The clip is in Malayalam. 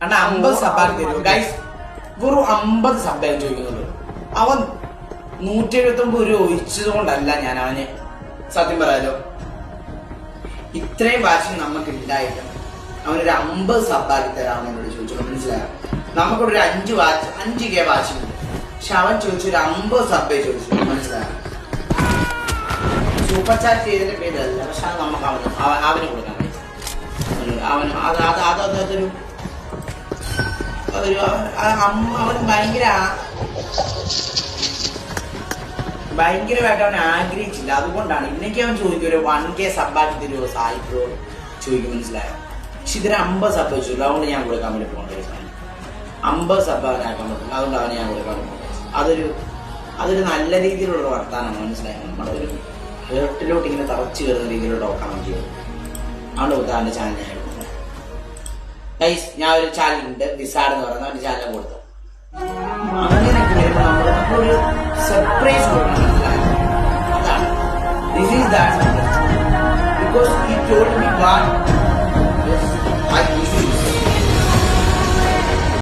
അണ്ണാ 50 സബ്ബാക്കി തരുമോ ഗൈസ്? വെറും 50 സബ്ബേ ചോദിക്കുന്നുള്ളൂ. അവൻ 179 രൂപ ഒഴിച്ചത് കൊണ്ടല്ല ഞാൻ അവന് സത്യം പറയാലോ ഇത്രയും വാച്ചിങ് നമുക്ക് ഉണ്ടായിട്ട് അവനൊരു 50 സബ്ബാക്കി തരാമെന്ന് എന്നോട് ചോദിച്ചു. മനസ്സിലായോ? നമുക്കിവിടെ ഒരു 5K വാച്ചിങ് ഉണ്ട്. പക്ഷെ അവൻ ചോദിച്ചു ഒരു 50 സബ്ബേ ചോദിച്ചു. മനസ്സിലായോ? സൂപ്പർ ചാറ്റ് ചെയ്തതിന്റെ പേരല്ല, പക്ഷെ അത് നമുക്ക് അവന് കൊടുക്കാൻ പറ്റും. അവൻ അവൻ ഭയങ്കരമായിട്ട് അവൻ ആഗ്രഹിച്ചില്ല. അതുകൊണ്ടാണ് ഇന്നേക്ക് അവൻ ചോദിക്കും ഒരു 1K സബ്ബാക്കി തരുമോ സായി ബ്രോ ചോദിക്കും. മനസ്സിലായോ? പക്ഷെ ഇതിന് 50 സബ്ബ് വെച്ചു. അതുകൊണ്ട് ഞാൻ കൊടുക്കാൻ വേണ്ടി പോകേണ്ട 50 സബ്ബ് അവനാക്കാൻ പറ്റും. അതുകൊണ്ട് അവന് ഞാൻ കൊടുക്കാൻ പോകുന്നത് അതൊരു നല്ല രീതിയിലുള്ള വർത്താനമാണ്. മനസ്സിലായോ? നമ്മുടെ ഒരു ഹേർട്ടിലോട്ട് ഇങ്ങനെ തറച്ചു കയറുന്ന രീതിയിലുള്ള ടോക്കാണ് നമുക്ക് ചെയ്യുന്നത്. അതുകൊണ്ട് ഉദാഹരണ ചാനൽ ഞാൻ എടുക്കുന്നത്. ഗൈസ്, ഞാൻ ഒരു ചാനലുണ്ട് വിസാഡ് എന്ന് പറയുന്ന ഒരു ചാനൽ കൊടുത്തു. അങ്ങനെയൊക്കെ വരുമ്പോൾ നമ്മളൊരു സർപ്രൈസ് കൊടുക്കണം. മനസ്സിലായോ? അതാണ് this is that because he told me what